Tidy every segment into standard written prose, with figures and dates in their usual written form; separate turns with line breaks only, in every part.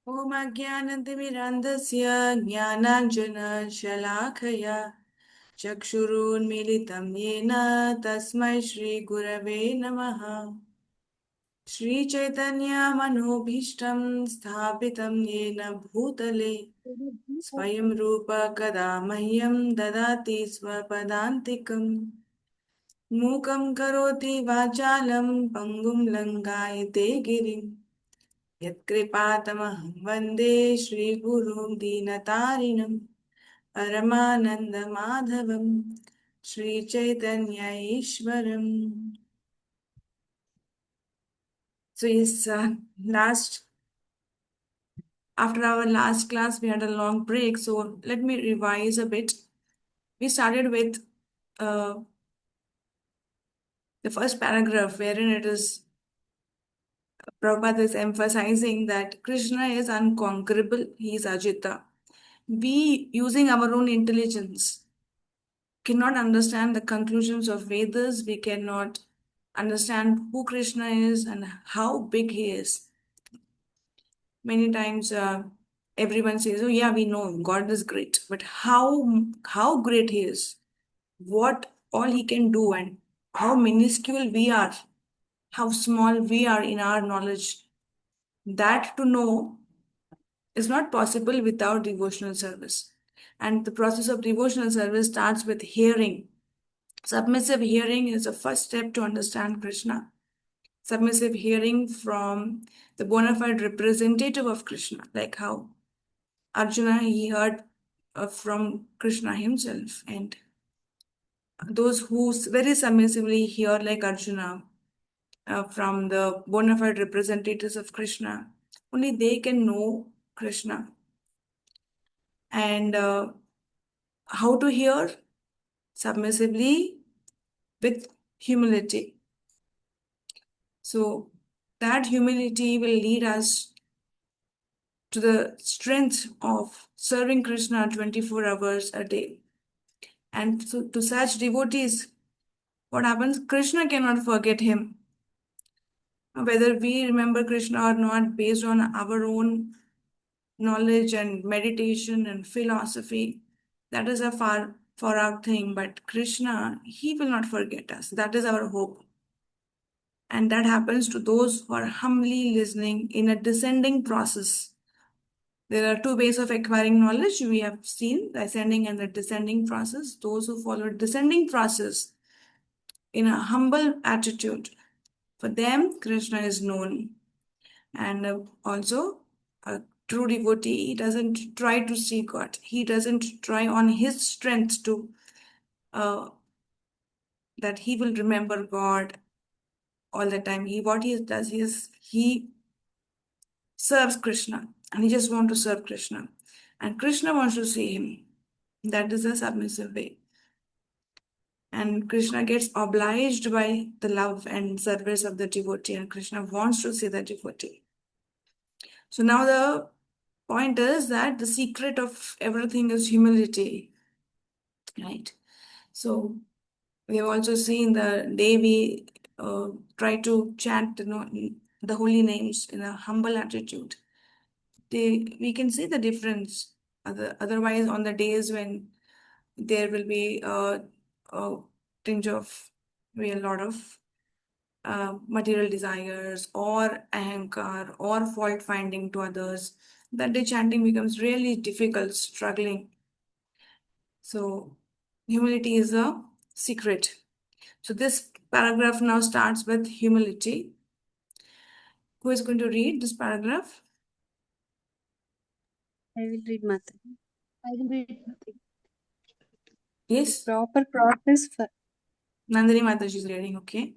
ॐ अज्ञानतिमिरान्धस्य ज्ञानाञ्जनशलाखया चक्षुरुन्मीलितं येन तस्मै श्रीगुरवे नमः। श्रीचैतन्यमनोभीष्टं स्थापितं येन भूतले स्वयं रूप कदा मह्यं ददाति स्वपदान्तिकम्। मूकं करोति वाचालं पङ्गुं लङ्घयते गिरिं यत्कृपातमहं वन्दे श्रीगुरुं दीनतारिणं परमानन्दमाधवं Sri Chaitanya ईश्वरम्. So yes, after our last class, we had a long break. So let me revise a bit. We started with the first paragraph, wherein it is Prabhupada is emphasizing that Krishna is unconquerable, he is Ajita. We, using our own intelligence, cannot understand the conclusions of Vedas, we cannot understand who Krishna is and how big he is. Many times everyone says, oh yeah, we know God is great, but how great he is, what all he can do, and how minuscule we are, how small we are in our knowledge, that to know is not possible without devotional service. And the process of devotional service starts with hearing. Submissive hearing is the first step to understand Krishna. Submissive hearing from the bona fide representative of Krishna, like how Arjuna he heard from Krishna himself, and those who very submissively hear, like Arjuna, from the bona fide representatives of Krishna, only they can know Krishna. And how to hear? Submissively with humility. So that humility will lead us to the strength of serving Krishna 24 hours a day. And so to such devotees, what happens? Krishna cannot forget him. Whether we remember Krishna or not, based on our own knowledge and meditation and philosophy, that is a far out thing. But Krishna, he will not forget us. That is our hope. And that happens to those who are humbly listening in a descending process. There are two ways of acquiring knowledge. We have seen the ascending and the descending process. Those who follow descending process in a humble attitude, for them Krishna is known. And also a true devotee, he doesn't try to see God. He doesn't try on his strength to that he will remember God all the time. What he does is he serves Krishna, and he just wants to serve Krishna, and Krishna wants to see him. That is a submissive way. And Krishna gets obliged by the love and service of the devotee, and Krishna wants to see the devotee. So now the point is that the secret of everything is humility, right? So we have also seen the day we try to chant the holy names in a humble attitude. We can see the difference. Otherwise, on the days when there will be a tinge of maybe a lot of material desires or ahankar or fault finding to others, that day chanting becomes really difficult, struggling. So humility is a secret. So this paragraph now starts with humility. Who is going to read this paragraph?
I will read Mata.
I will read.
Yes,
Proper process for
Nandini Mataji is reading, okay?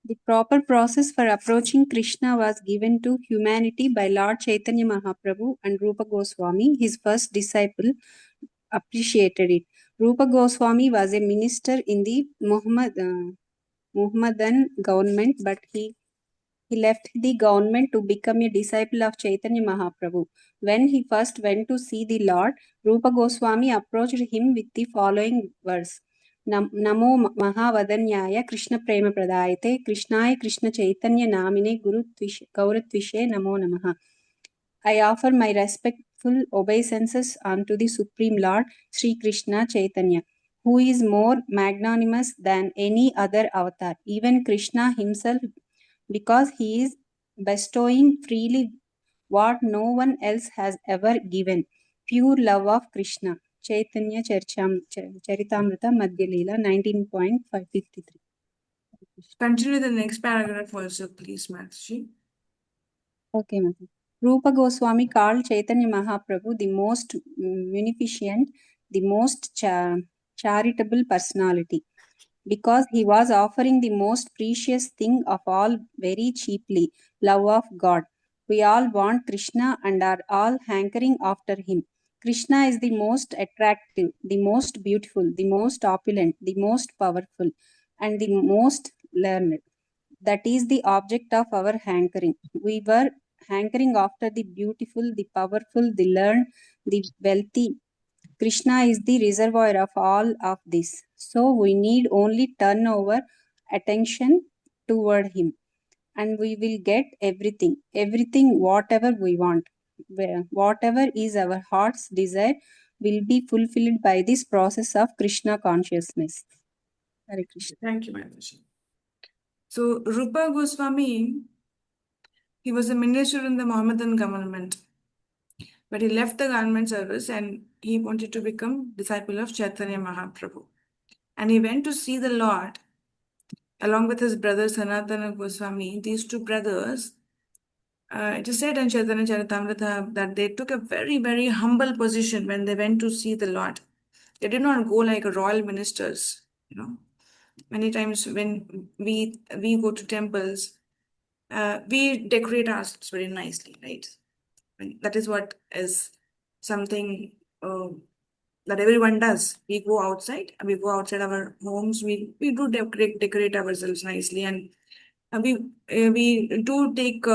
the proper process for approaching Krishna was given to humanity by Lord Chaitanya Mahaprabhu and Rupa Goswami. His first disciple appreciated it. Rupa Goswami was a minister in the Muhammadan government, but he left the government to become a disciple of Chaitanya Mahaprabhu. When he first went to see the Lord, Rupa Goswami approached him with the following verse. Namo Mahavadanyaya Krishna Prema Pradayate Krishnaya Krishna Chaitanya Namine Gauratvishe Namo Namaha. I offer my respectful obeisances unto the Supreme Lord Sri Krishna Chaitanya, who is more magnanimous than any other avatar, even Krishna himself, because he is bestowing freely what no one else has ever given. Pure love of Krishna. Chaitanya Charitamrita Madhya Leela 19.553.
Continue the next paragraph also, please, Mataji.
Okay, ma'am. Rupa Goswami called Chaitanya Mahaprabhu the most munificent, the most charitable personality, because he was offering the most precious thing of all very cheaply, love of God. We all want Krishna and are all hankering after him. Krishna is the most attractive, the most beautiful, the most opulent, the most powerful, and the most learned. That is the object of our hankering. We were hankering after the beautiful, the powerful, the learned, the wealthy. Krishna is the reservoir of all of this. So we need only turn our attention toward Him, and we will get everything, everything, whatever we want. Whatever is our heart's desire will be fulfilled by this process of Krishna consciousness. Hare Krishna.
Thank you, Mataji. So, Rupa Goswami, he was a minister in the Mohammedan government, but he left the government service and he wanted to become disciple of Chaitanya Mahaprabhu. And he went to see the Lord along with his brother Sanatana Goswami. These two brothers, it is said in Chaitanya Charitamrita that they took a very, very humble position when they went to see the Lord. They did not go like royal ministers, you know. Many times when we go to temples, we decorate ourselves very nicely, right? And that is what is something that everyone does. We go outside our homes, we do decorate ourselves nicely, and we do take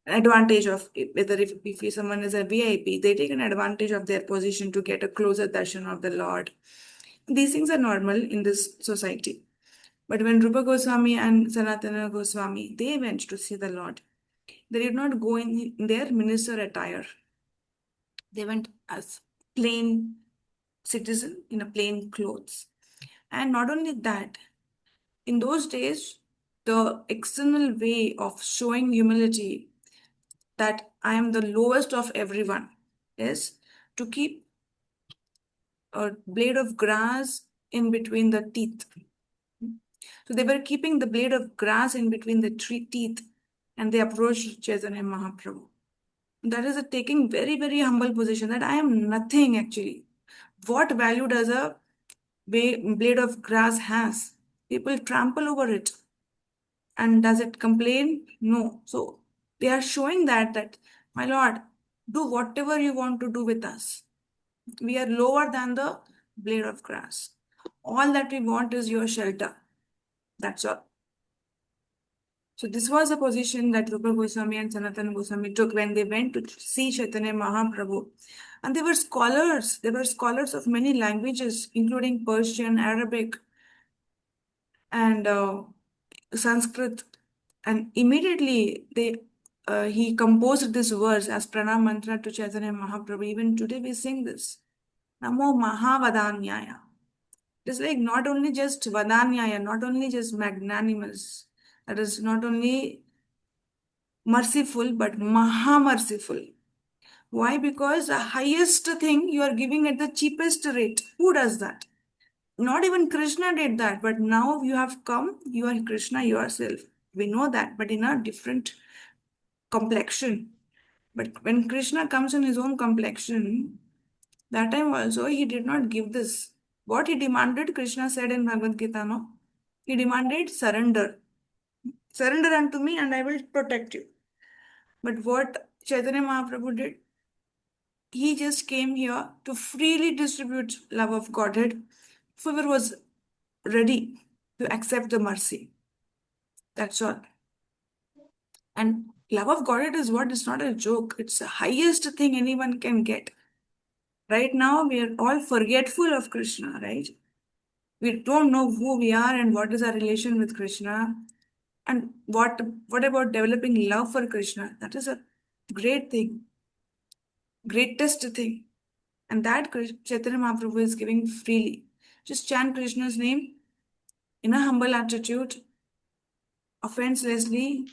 advantage of it, whether if someone is a VIP, they take an advantage of their position to get a closer darshan of the Lord. These things are normal in this society. But when Rupa Goswami and Sanatana Goswami, they went to see the Lord, they did not go in their minister attire. They went as plain citizen in a plain clothes. And not only that, in those days, the external way of showing humility that I am the lowest of everyone is to keep a blade of grass in between the teeth. So they were keeping the blade of grass in between the tree teeth and they approached Chaitanya Mahaprabhu. That is a taking very, very humble position that I am nothing actually. What value does a blade of grass has? People trample over it. And does it complain? No. So they are showing that my Lord, do whatever you want to do with us. We are lower than the blade of grass. All that we want is your shelter. That's all. So this was a position that Rupa Goswami and Sanatana Goswami took when they went to see Chaitanya Mahaprabhu. And they were scholars. They were scholars of many languages, including Persian, Arabic, and Sanskrit. And immediately he composed this verse as pranam mantra to Chaitanya Mahaprabhu. Even today we sing this. Namo Mahavadanyaya. It's like not only just Vadanyaya, not only just magnanimous, that is not only merciful, but Maha merciful. Why? Because the highest thing you are giving at the cheapest rate. Who does that? Not even Krishna did that, but now you have come, you are Krishna yourself. We know that, but in a different complexion. But when Krishna comes in his own complexion, that time also he did not give this. What he demanded, Krishna said in Bhagavad Gita, no? He demanded surrender. Surrender unto me and I will protect you. But what Chaitanya Mahaprabhu did, he just came here to freely distribute love of Godhead. Whoever was ready to accept the mercy. That's all. And love of Godhead is what is not a joke. It's the highest thing anyone can get. Right now, we are all forgetful of Krishna, right? We don't know who we are and what is our relation with Krishna. And what about developing love for Krishna? That is a great thing, greatest thing. And that Chaitanya Mahaprabhu is giving freely. Just chant Krishna's name in a humble attitude, offenselessly,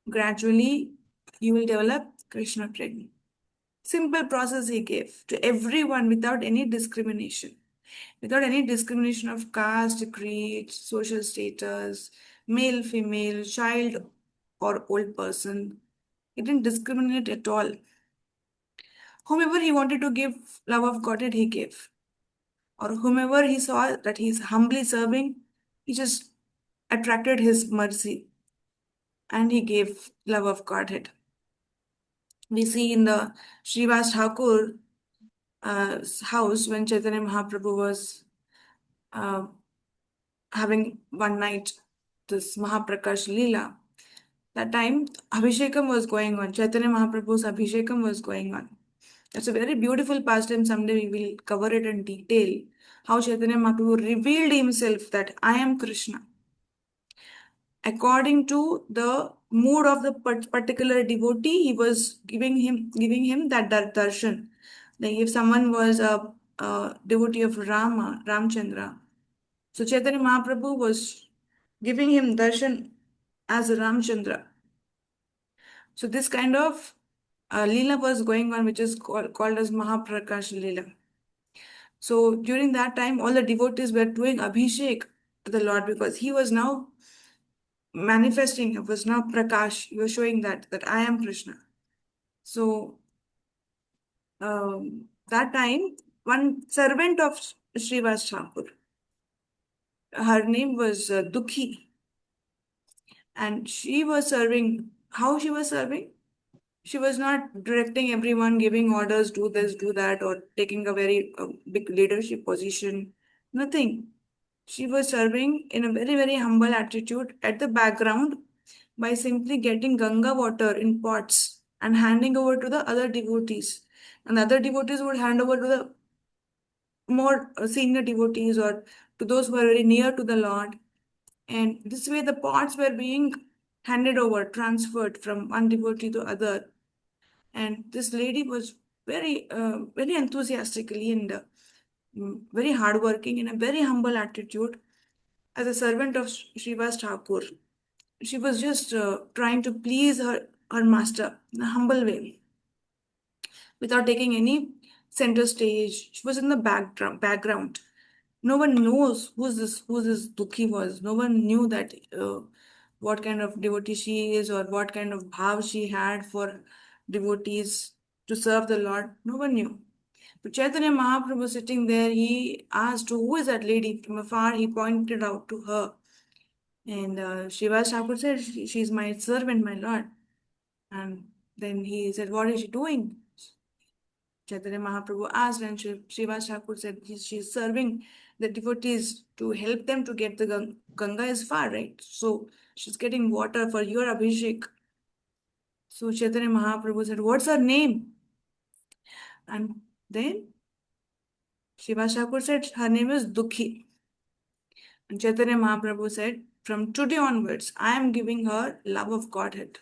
gradually, you will develop Krishna prema. Simple process he gave to everyone without any discrimination. Without any discrimination of caste, creed, social status, male, female, child, or old person. He didn't discriminate at all. Whomever he wanted to give love of Godhead, he gave. Or whomever he saw that he's humbly serving, he just attracted his mercy and he gave love of Godhead. We see in the Srivas Thakur house when Chaitanya Mahaprabhu was uh, having one night this Mahaprakash Leela. That time Abhishekam was going on. Chaitanya Mahaprabhu's Abhishekam was going on. That's a very beautiful pastime. Someday we will cover it in detail. How Chaitanya Mahaprabhu revealed himself that I am Krishna. According to the mood of the particular devotee, he was giving him that darshan. Like if someone was a devotee of Ramchandra, so Chaitanya Mahaprabhu was giving him darshan as Ramchandra. So this kind of Leela was going on, which is called as Mahaprakash Leela. So during that time, all the devotees were doing Abhishek to the Lord because he was now manifesting, it was now Prakash. He was showing that I am Krishna. So that time, one servant of Srivas Thakur, her name was Dukhi, and she was serving. How she was serving? She was not directing everyone, giving orders, do this, do that, or taking a very big leadership position. Nothing. She was serving in a very, very humble attitude at the background by simply getting Ganga water in pots and handing over to the other devotees. And the other devotees would hand over to the more senior devotees or to those who are very near to the Lord. And this way, the pots were being handed over, transferred from one devotee to other. And this lady was very enthusiastically and very hardworking in a very humble attitude as a servant of Srivas Thakur. She was just trying to please her master in a humble way without taking any center stage. She was in the background. No one knows who this Dukhi was. No one knew that what kind of devotee she is or what kind of bhav she had for devotees to serve the Lord. No one knew. But Chaitanya Mahaprabhu sitting there, he asked, who is that lady? From afar, he pointed out to her. And Srivas Thakur said, she's my servant, my lord. And then he said, what is she doing? Chaitanya Mahaprabhu asked, and Srivas Thakur said, she's serving the devotees to help them to get the Ganga is far, right? So she's getting water for your Abhishek. So Chaitanya Mahaprabhu said, what's her name? And then Srivas Thakur said, her name is Dukhi. And Chaitanya Mahaprabhu said, from today onwards, I am giving her love of Godhead,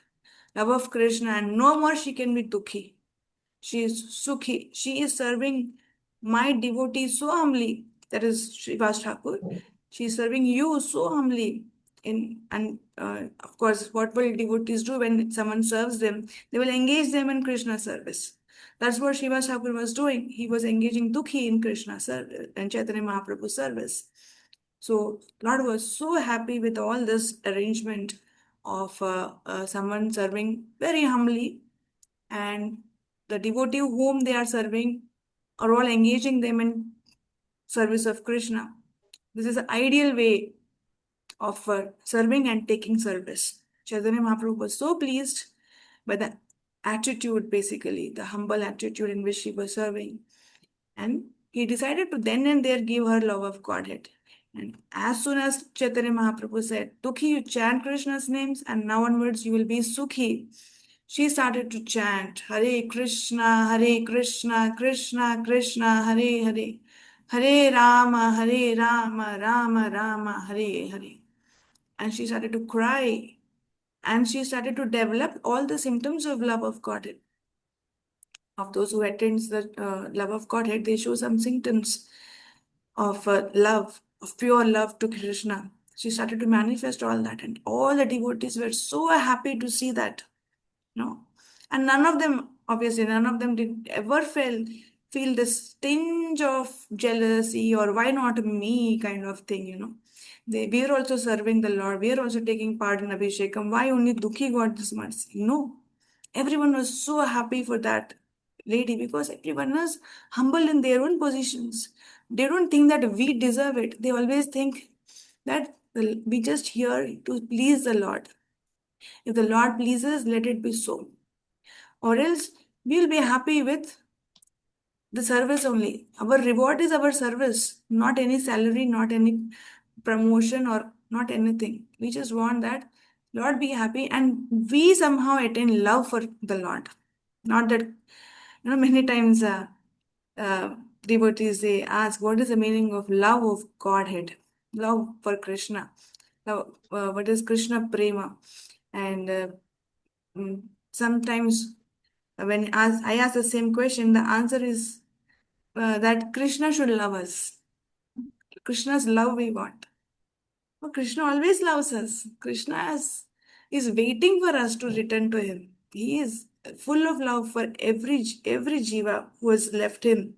love of Krishna, and no more she can be Dukhi. She is Sukhi. She is serving my devotee so humbly. That is Srivas Thakur. She is serving you so humbly. And of course, what will devotees do when someone serves them? They will engage them in Krishna service. That's what Srivas Thakur was doing. He was engaging Dukhi in Krishna service and Chaitanya Mahaprabhu service. So Lord was so happy with all this arrangement of someone serving very humbly, and the devotee whom they are serving are all engaging them in service of Krishna. This is the ideal way of serving and taking service. Chaitanya Mahaprabhu was so pleased by the attitude, basically, the humble attitude in which she was serving. And he decided to then and there give her love of Godhead. And as soon as Chaitanya Mahaprabhu said, Dukhi, you chant Krishna's names, and now onwards you will be Sukhi. She started to chant Hare Krishna, Krishna Krishna, Hare Hare, Hare Rama, Rama Rama, Hare Hare. And she started to cry And she started to develop all the symptoms of love of Godhead. Of those who attains the love of Godhead, they show some symptoms of love, of pure love to Krishna. She started to manifest all that, and all the devotees were so happy to see that. No, and none of them, obviously, none of them did ever feel this tinge of jealousy or why not me kind of thing. We are also serving the Lord. We are also taking part in Abhishekam. Why only Dukhi got this mercy? No, everyone was so happy for that lady because everyone was humble in their own positions. They don't think that we deserve it. They always think that we just here to please the Lord. If the Lord pleases, let it be so. Or else we'll be happy with the service only. Our reward is our service, not any salary, not any promotion, or not anything. We just want that Lord be happy and we somehow attain love for the Lord. Not that, many times uh, devotees they ask, what is the meaning of love of Godhead? Love for Krishna. Love, what is Krishna Prema? And sometimes when I ask the same question, the answer is that Krishna should love us. Krishna's love we want. Well, Krishna always loves us. Is waiting for us to return to him. He is full of love for every jiva who has left him.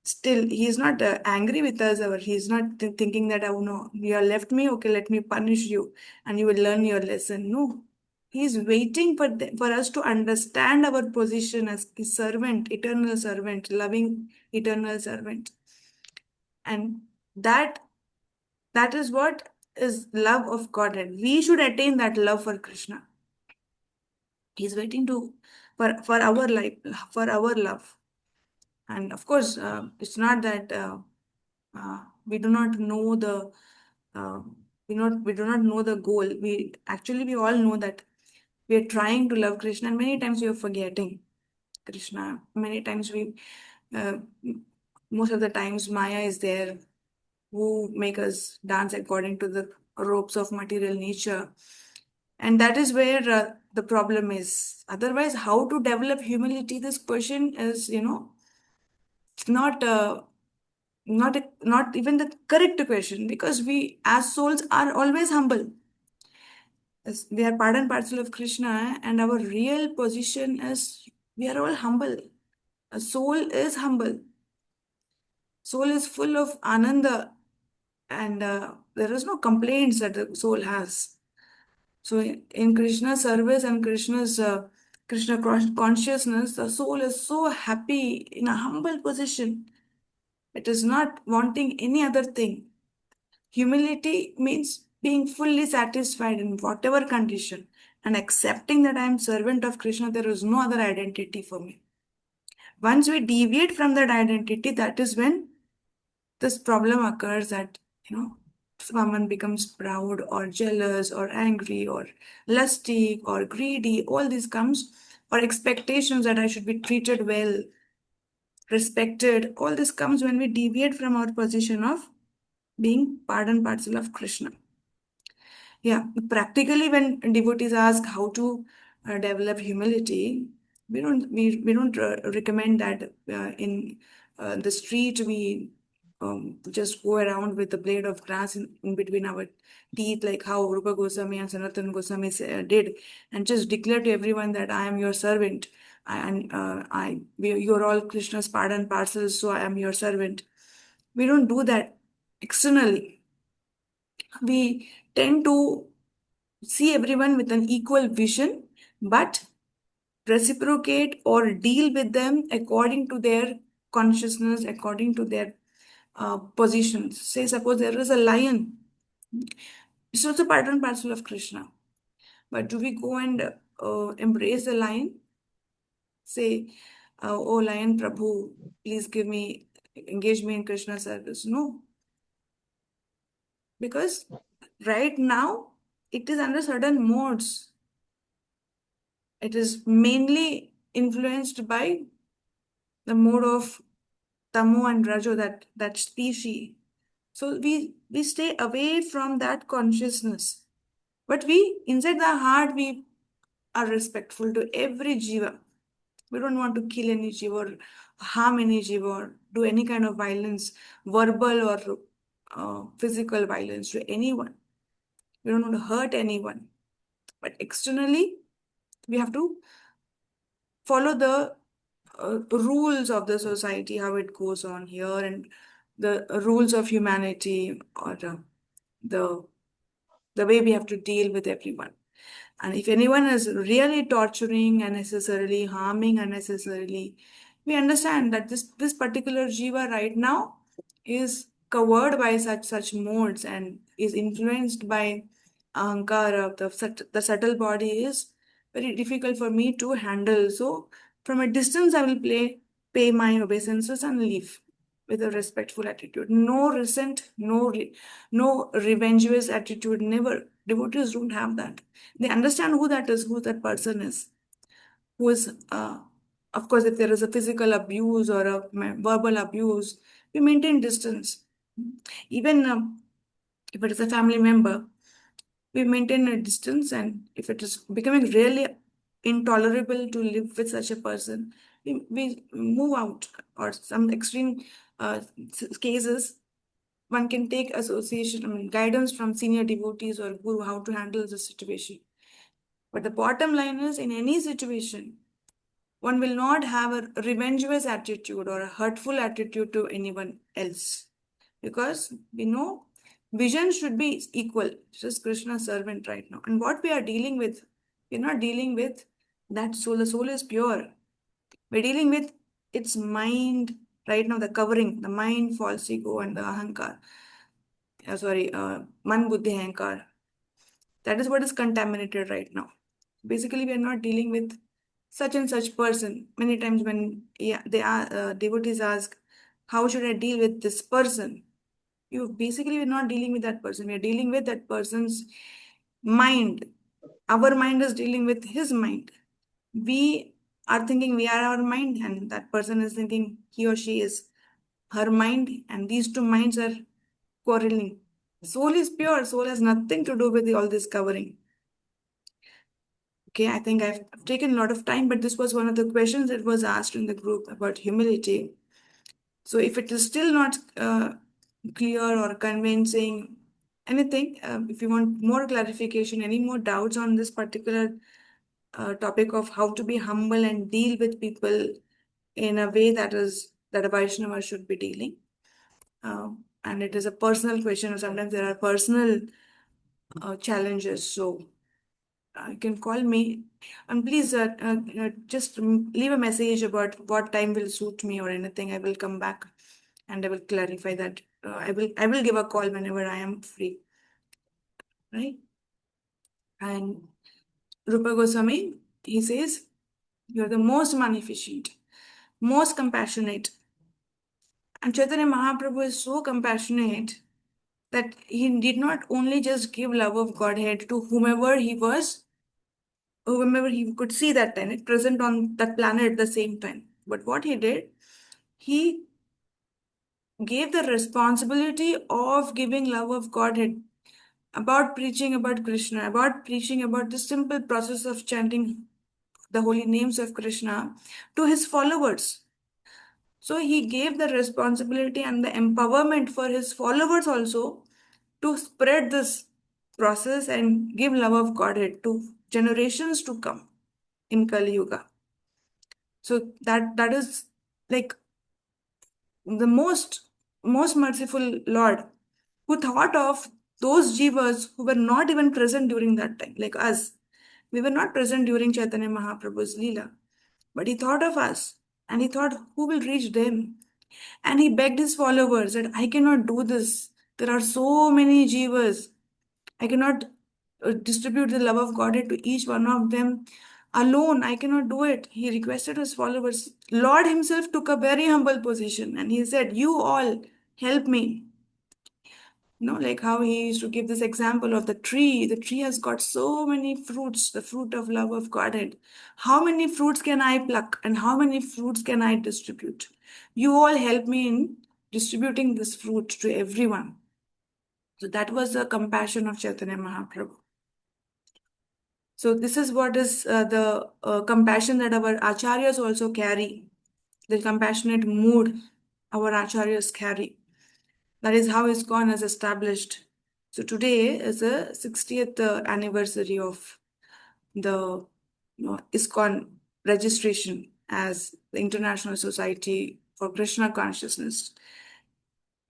Still, he is not angry with us, or he is not thinking that, oh no, you have left me, okay, let me punish you and you will learn your lesson. No, he is waiting for us to understand our position as his servant, eternal servant, loving eternal servant. And that that is what is love of Godhead. We should attain that love for Krishna. He's waiting to for our life, for our love. And of course, it's not that we do not know the uh, we do not know the goal. We all know that we are trying to love Krishna, and many times we are forgetting Krishna. Many times uh, most of the times Maya is there who make us dance according to the ropes of material nature. And that is where the problem is. Otherwise, how to develop humility? This question is, not not even the correct question, because we as souls are always humble. As we are part and parcel of Krishna, and our real position is we are all humble. A soul is humble. Soul is full of ananda, and there is no complaints that the soul has. So in Krishna's service and Krishna consciousness, the soul is so happy in a humble position. It is not wanting any other thing. Humility means being fully satisfied in whatever condition and accepting that I am servant of Krishna. There is no other identity for me. Once we deviate from that identity, that is when this problem occurs, that someone becomes proud or jealous or angry or lusty or greedy. All this comes, or expectations that I should be treated well, respected. All this comes when we deviate from our position of being part and parcel of Krishna. Yeah, practically, when devotees ask how to develop humility, we don't recommend that in the street we just go around with a blade of grass in between our teeth, like how Rupa Goswami and Sanatan Goswami did, and just declare to everyone that I am your servant, and you're all Krishna's part and parcel, so I am your servant. We don't do that externally. We tend to see everyone with an equal vision, but reciprocate or deal with them according to their consciousness, according to their positions. Say, suppose there is a lion, it's also part and parcel of Krishna. But do we go and embrace the lion? Say, oh lion Prabhu, please engage me in Krishna service. No, because right now it is under certain modes. It is mainly influenced by the mode of tamo and rajo, that species. So we stay away from that consciousness. But we, inside the heart, we are respectful to every jiva. We don't want to kill any jiva or harm any jiva or do any kind of violence, verbal or physical violence to anyone. We don't want to hurt anyone. But externally, we have to follow the rules of the society, how it goes on here, and the rules of humanity, or the the way we have to deal with everyone. And if anyone is really torturing unnecessarily, harming unnecessarily, we understand that this particular jiva right now is covered by such modes and is influenced by ahankara. The subtle body is very difficult for me to handle. So from a distance, I will pay my obeisances and leave with a respectful attitude. No resent, no revengeous attitude. Never. Devotees don't have that. They understand who that is, who that person is, who is, of course, if there is a physical abuse or a verbal abuse, we maintain distance. Even if it is a family member, we maintain a distance. And if it is becoming really intolerable to live with such a person, we move out. Or some extreme cases, one can take association, I mean, guidance from senior devotees or guru how to handle the situation. But the bottom line is, in any situation, one will not have a revengeous attitude or a hurtful attitude to anyone else. Because we know vision should be equal. Just Krishna's servant right now. And what we are dealing with, we're not dealing with that soul. The soul is pure. We're dealing with its mind right now, the covering, the mind, false ego, and the ahankar. Man buddhi ahankar. That is what is contaminated right now. Basically, we are not dealing with such and such person. Many times when, yeah, they are devotees ask, how should I deal with this person? You basically, we're not dealing with that person. We are dealing with that person's mind. Our mind is dealing with his mind. We are thinking we are our mind, and that person is thinking he or she is her mind, and these two minds are quarreling. Soul is pure. Soul has nothing to do with all this covering. Okay, I think I've taken a lot of time, but this was one of the questions that was asked in the group about humility. So if it is still not clear or convincing, anything, if you want more clarification, any more doubts on this particular topic of how to be humble and deal with people in a way that a Vaishnava should be dealing. And it is a personal question, or sometimes there are personal challenges. So you can call me, and please just leave a message about what time will suit me or anything. I will come back and I will clarify that. I will give a call whenever I am free, right? And Rupa Goswami, he says, "You are the most magnificent, most compassionate." And Chaitanya Mahaprabhu is so compassionate that he did not only just give love of Godhead to whomever he could see that time, present on that planet at the same time. But what he did, he gave the responsibility of giving love of Godhead, about preaching about Krishna, about preaching about the simple process of chanting the holy names of Krishna to his followers. So he gave the responsibility and the empowerment for his followers also to spread this process and give love of Godhead to generations to come in Kali Yuga. So that is like the most merciful Lord, who thought of those jivas who were not even present during that time, like us. We were not present during Chaitanya Mahaprabhu's Leela, but he thought of us, and he thought, who will reach them? And he begged his followers that I cannot do this. There are so many jivas. I cannot distribute the love of Godhead to each one of them alone. I cannot do it. He requested his followers. Lord himself took a very humble position and he said, you all help me. Like how he used to give this example of the tree. The tree has got so many fruits, the fruit of love of Godhead. How many fruits can I pluck and how many fruits can I distribute? You all help me in distributing this fruit to everyone. So that was the compassion of Chaitanya Mahaprabhu. So this is what is the compassion that our acharyas also carry, the compassionate mood our acharyas carry. That is how ISKCON is established. So today is the 60th anniversary of the ISKCON registration as the International Society for Krishna Consciousness,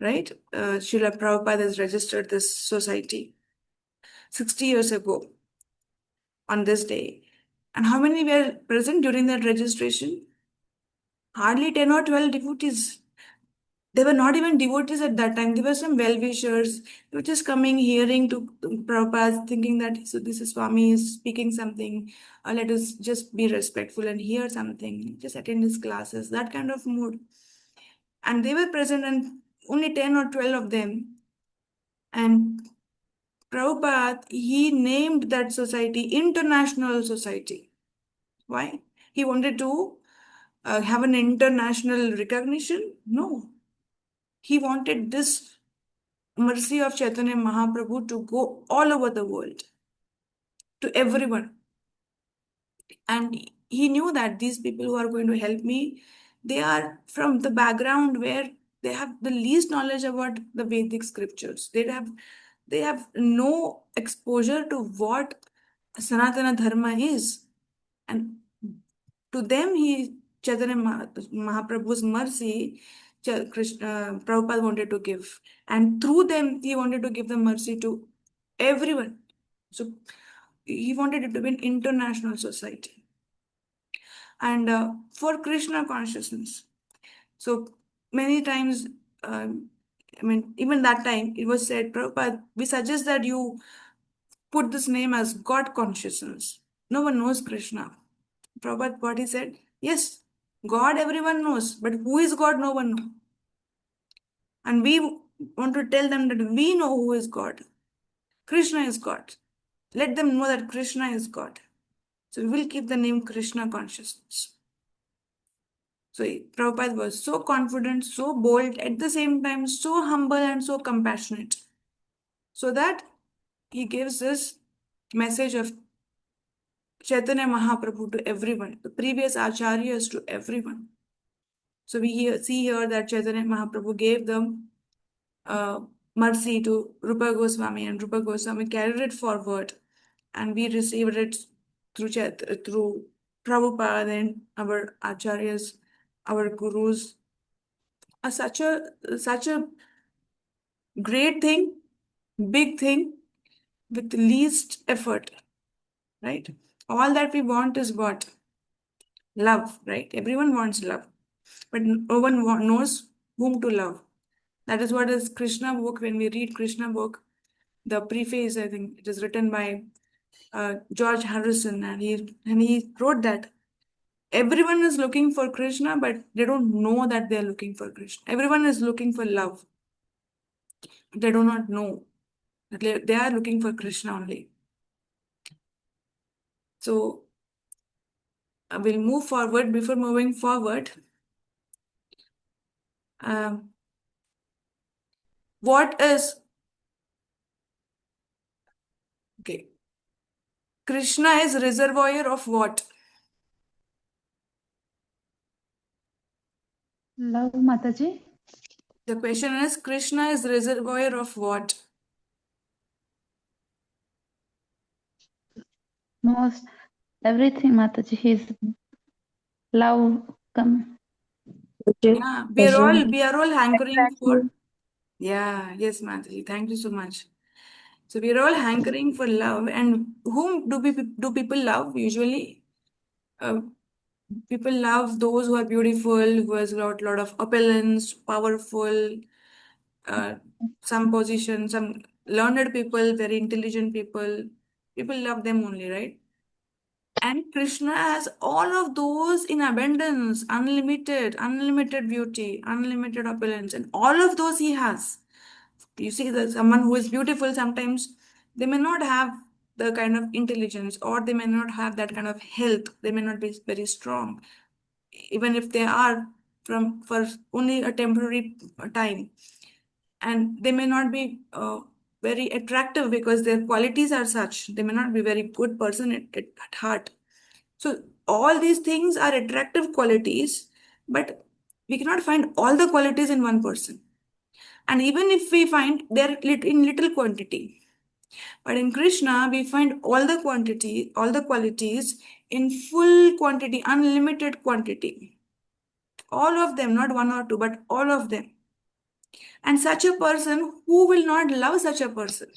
right? Srila Prabhupada has registered this society 60 years ago on this day. And how many were present during that registration? Hardly 10 or 12 devotees. They were not even devotees at that time. They were some well-wishers. They were just coming, hearing to Prabhupada, thinking that so this is Swami is speaking something. Let us just be respectful and hear something. Just attend his classes. That kind of mood. And they were present, and only 10 or 12 of them. And Prabhupada, he named that society International Society. Why? He wanted to have an international recognition? No. He wanted this mercy of Chaitanya Mahaprabhu to go all over the world, to everyone. And he knew that these people who are going to help me, they are from the background where they have the least knowledge about the Vedic scriptures. They have no exposure to what Sanatana Dharma is. And to them, Chaitanya Mahaprabhu's mercy, Prabhupada wanted to give. And through them, he wanted to give the mercy to everyone. So he wanted it to be an international society. And for Krishna consciousness. So many times, even that time, it was said, Prabhupada, we suggest that you put this name as God consciousness. No one knows Krishna. Prabhupada, what he said? Yes, God everyone knows, but who is God? No one knows. And we want to tell them that we know who is God. Krishna is God. Let them know that Krishna is God. So we will keep the name Krishna consciousness. So Prabhupada was so confident, so bold, at the same time so humble and so compassionate. So that he gives this message of Chaitanya Mahaprabhu to everyone, the previous acharyas to everyone. So we see here that Chaitanya Mahaprabhu gave them mercy to Rupa Goswami, and Rupa Goswami carried it forward, and we received it through Prabhupada and our acharyas, our gurus. Such a great thing, big thing with least effort, right? All that we want is what? Love, right? Everyone wants love, but no one knows whom to love. That is what is Krishna book. When we read Krishna book, the preface, I think it is written by George Harrison, and he wrote that everyone is looking for Krishna, but they don't know that they are looking for Krishna. Everyone is looking for love. They do not know that they are looking for Krishna only. So we'll move forward. Before moving forward, um, what is okay? Krishna is reservoir of what?
Love Mataji.
The question is Krishna is reservoir of what?
Most everything Mataji. His love come.
Yeah, we are all hankering for. Yeah, yes, Mataji. Thank you so much. So we are all hankering for love, and whom do people love usually? Uh, People love those who are beautiful, who has lot of opulence, powerful, uh, some position, some learned people, very intelligent people. People love them only, right? And Krishna has all of those in abundance, unlimited beauty, unlimited opulence, and all of those he has. You see that someone who is beautiful, sometimes they may not have the kind of intelligence, or they may not have that kind of health. They may not be very strong, even if they are from for only a temporary time, and they may not be. very attractive because their qualities are such. They may not be very good person at heart. So all these things are attractive qualities, but we cannot find all the qualities in one person. And even if we find they're in little quantity, but in Krishna we find all the qualities in full quantity, unlimited quantity. All of them, not one or two, but all of them. And such a person, who will not love such a person?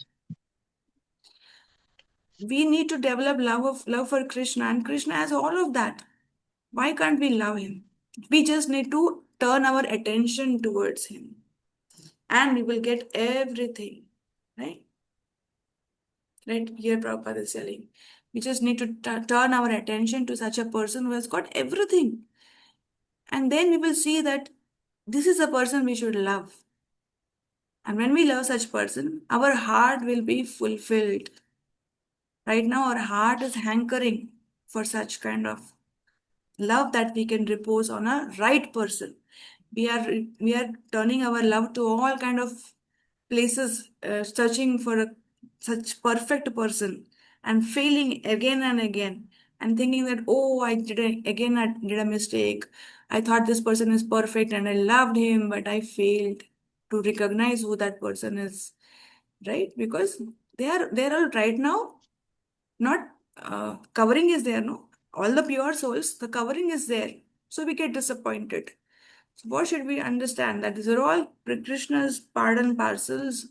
We need to develop love for Krishna, and Krishna has all of that. Why can't we love him? We just need to turn our attention towards him, and we will get everything. Right? Right here, Prabhupada is telling. We just need to turn our attention to such a person who has got everything. And then we will see that this is a person we should love. And when we love such person, our heart will be fulfilled. Right now, our heart is hankering for such kind of love that we can repose on a right person. We are turning our love to all kind of places, searching for such perfect person and failing again and again and thinking that, oh, I did a mistake. I thought this person is perfect and I loved him, but I failed to recognize who that person is, right? Because they're all right now, not covering is there, no, all the pure souls, the covering is there, so we get disappointed. So what should we understand? That these are all Krishna's pardon parcels,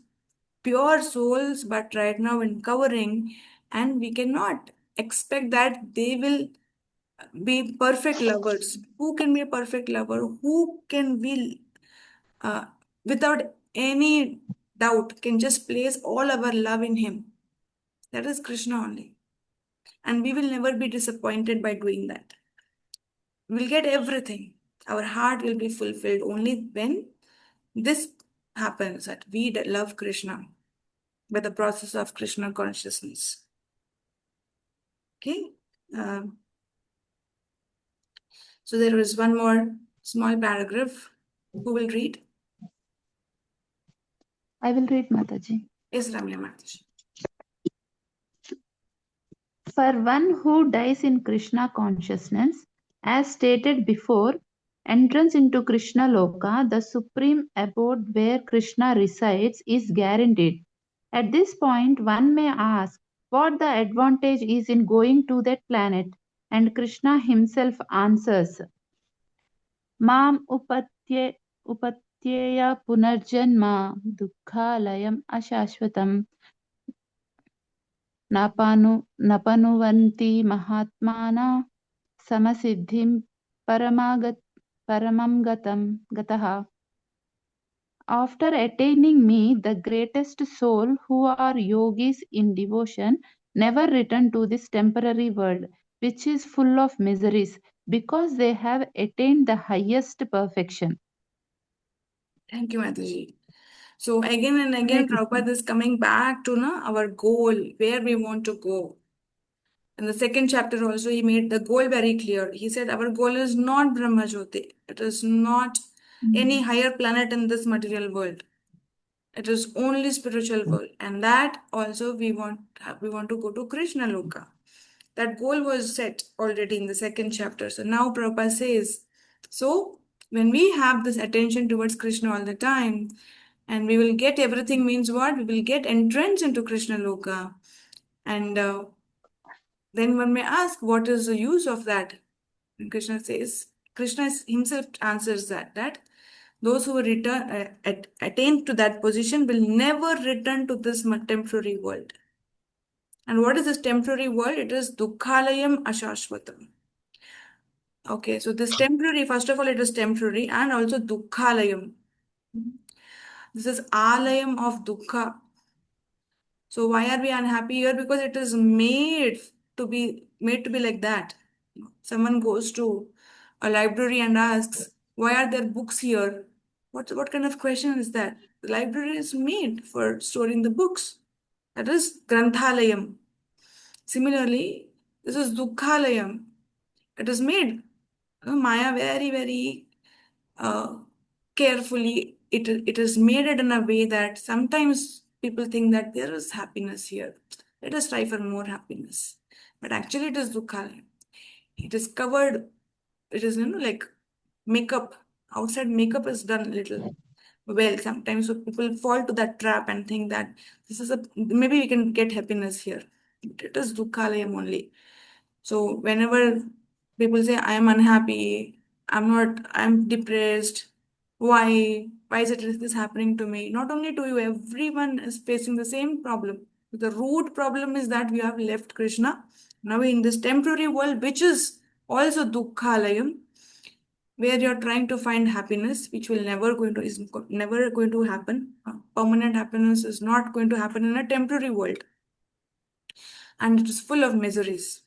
pure souls, but right now in covering, and we cannot expect that they will be perfect lovers. Who can be a perfect lover? Who can be, uh, without any doubt, can just place all our love in him? That is Krishna only. And we will never be disappointed by doing that. We'll get everything. Our heart will be fulfilled only when this happens, that we love Krishna by the process of Krishna consciousness. Okay? Um, so there is one more small paragraph. Who will read?
I will read, Mataji.
Yes, Ramya Mataji.
For one who dies in Krishna consciousness, as stated before, entrance into Krishna Loka, the supreme abode where Krishna resides, is guaranteed. At this point, one may ask what the advantage is in going to that planet, and Krishna himself answers, Mam upatyeya punarjanma dukkhalayam ashashvatam napanuvanti mahatmana samasiddhim paramam gataha. After attaining me, the greatest soul, who are yogis in devotion, never return to this temporary world, which is full of miseries, because they have attained the highest perfection.
Thank you, Mataji. So again and
Hare
again,
Krishna.
Prabhupada is coming back to our goal, where we want to go. In the second chapter also, he made the goal very clear. He said our goal is not Brahmajyoti. It is not any higher planet in this material world. It is only spiritual world. And that also we want to go to Krishna Loka. That goal was set already in the second chapter. So now Prabhupada says, so when we have this attention towards Krishna all the time, and we will get everything means what? We will get entrance into Krishna Loka. And then one may ask, what is the use of that? And Krishna says, himself answers that those who return attain to that position will never return to this temporary world. And what is this temporary world? It is dukkhalayam ashashvatam. Okay, so this temporary, first of all, it is temporary and also dukkhalayam. This is alayam of dukkha. So why are we unhappy here? Because it is made to be like that. Someone goes to a library and asks, why are there books here? What kind of question is that? The library is made for storing the books. That is granthalayam. Similarly, this is dukkhalayam. It is made, Maya, very, very uh, carefully. It is made it in a way that sometimes people think that there is happiness here. Let us try for more happiness. But actually, it is Dukhalaya. It is covered, it is, like makeup. Outside makeup is done little well. Sometimes so people fall to that trap and think that this is maybe we can get happiness here. But it is Dukhalayam only. So whenever people say I am unhappy, I'm depressed, why? Why is it this happening to me? Not only to you, everyone is facing the same problem. The root problem is that we have left Krishna. Now in this temporary world, which is also Dukkhalayam, where you're trying to find happiness, which will never going to happen. Permanent happiness is not going to happen in a temporary world, and it is full of miseries.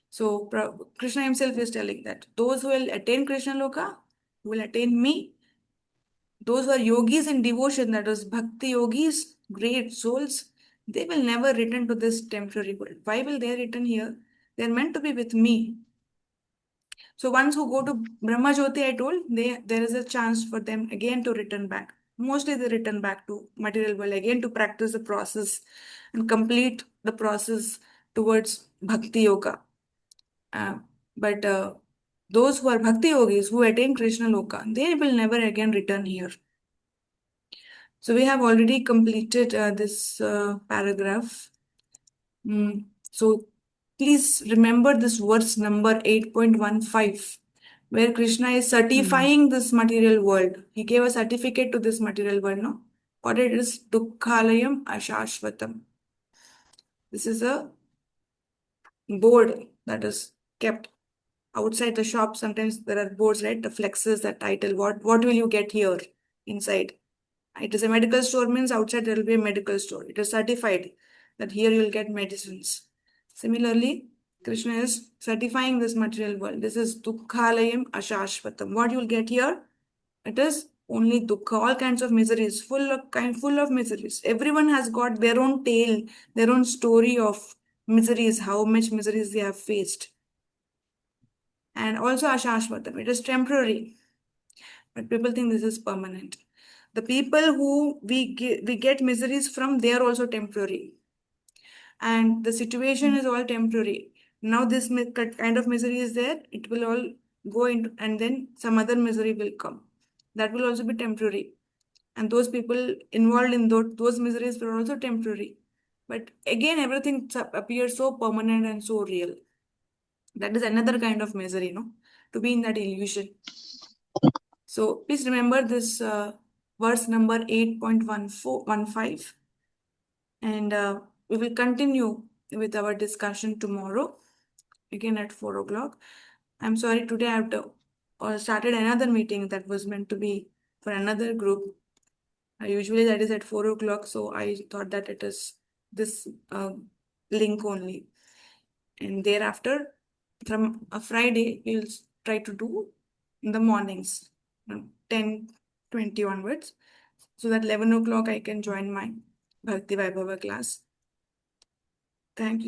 So Krishna himself is telling that those who will attain Krishna Loka, who will attain me, those who are yogis in devotion, that is bhakti yogis, great souls, they will never return to this temporary world. Why will they return here? They are meant to be with me. So once who go to Brahma Jyoti, I told, there is a chance for them again to return back. Mostly they return back to material world again to practice the process and complete the process towards bhakti yoga. Uh, but those who are bhakti yogis who attain Krishna Loka, they will never again return here. So we have already completed this paragraph. So please remember this verse number 8.15, where Krishna is certifying this material world. He gave a certificate to this material world, no? What it is? Dukkhalayam Ashashvatam. This is a board that is kept outside the shop. Sometimes there are boards, right? The flexes, the title. What will you get here inside? It is a medical store, means outside there will be a medical store. It is certified that here you will get medicines. Similarly, Krishna is certifying this material world. This is Dukkhalayam Ashashvatam. What you will get here? It is only dukkha, all kinds of miseries, full of miseries. Everyone has got their own tale, their own story of miseries, how much miseries they have faced. And also Ashashvatam, it is temporary. But people think this is permanent. The people who we get miseries from, they are also temporary. And the situation is all temporary. Now this kind of misery is there, it will all go into, and then some other misery will come. That will also be temporary. And those people involved in those miseries were also temporary. But again, everything appears so permanent and so real. That is another kind of misery, no? To be in that illusion. So please remember this verse number 8.15, and we will continue with our discussion tomorrow again at 4 o'clock. I'm sorry, today I have to, started another meeting that was meant to be for another group. Usually that is at 4 o'clock, so I thought that it is this link only. And thereafter, from a Friday, we'll try to do in the mornings, 10:20 onwards, so that 11 o'clock I can join my Bhakti Vaibhava class. Thank you.